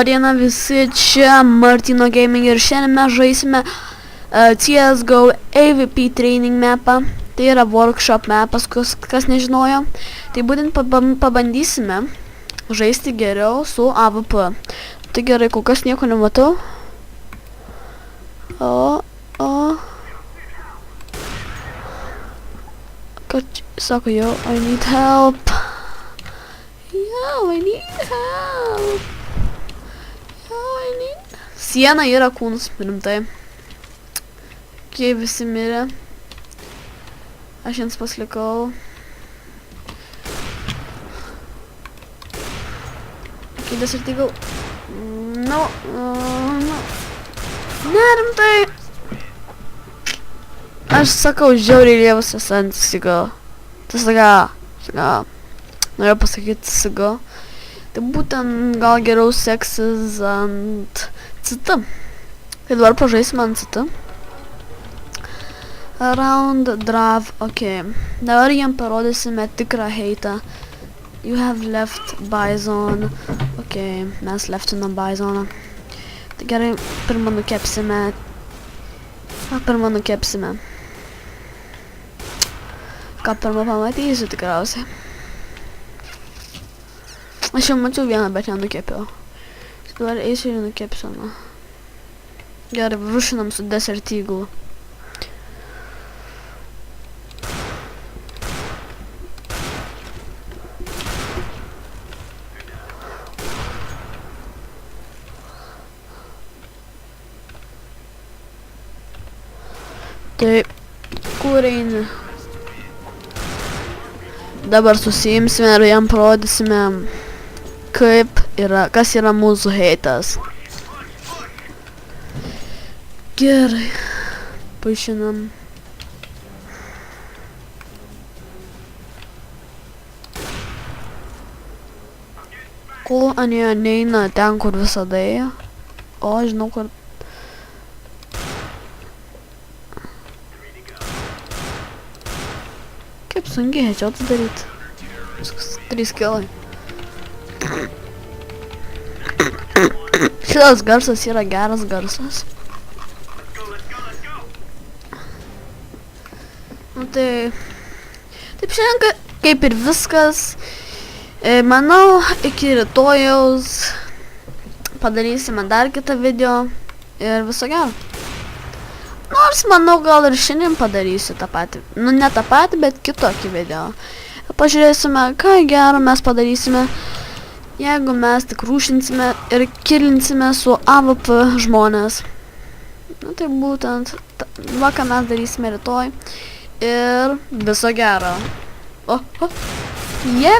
Labadiena visi, čia Martino Gaming ir šiandien mes žaisime CSGO AVP training mapą. Tai yra workshop mapas, kas nežinojo. Tai būtent pabandysime žaisti geriau su AVP. Tai gerai, kol kas nieko nematau. Kad sako, yo, I need help. Yo, I need help. Yo, I need... Siena yra kūnus, rimtai. Kai visi mirė. Aš jiems paslikau. Okay, desertygau. No. Nerimtai. Aš sakau, žiauriai lievas esantis sigo. Tas norėjau pasakyti sigo. Tai būtent gal geriau seksis ant CT. Tai dabar pažaisime ant CT. Round drive, ok. Dabar jiem parodysime tikrą heitą. You have left Bison. Ok, mes leftinam Bisoną. Tai gerai, pirmą nukepsime. Ką pirmą pamatysiu tikriausiai. Aš jau mačiau vieną, bet nenukepiau. Dabar eisiu ir nukepsiu. Gerai, rušinam su desertyglu. Tai, kur eini? Dabar susiimsime ir jam parodysime, kaip yra, kas yra mūsų heitas. Gerai, paaišinam. Kol Anie neina ten, kur visada ėjo. O, žinau, kur... Kaip sunkiai headshot'us daryti. 3 kilai. Šitas garsas yra geras garsas. Nu tai... Taip šiandien kaip ir viskas. Manau, iki rytojaus padarysime dar kitą video. Ir viso gero. Nors, manau, gal ir šiandien padarysiu tą patį. Nu, ne tą patį, bet kitokį video. Pažiūrėsime, ką gero mes padarysime, jeigu mes tik rūšinsime ir kilinsime su AVP žmonės. Nu, tai būtent, va, ką mes darysime rytoj. Ir viso gero. Jie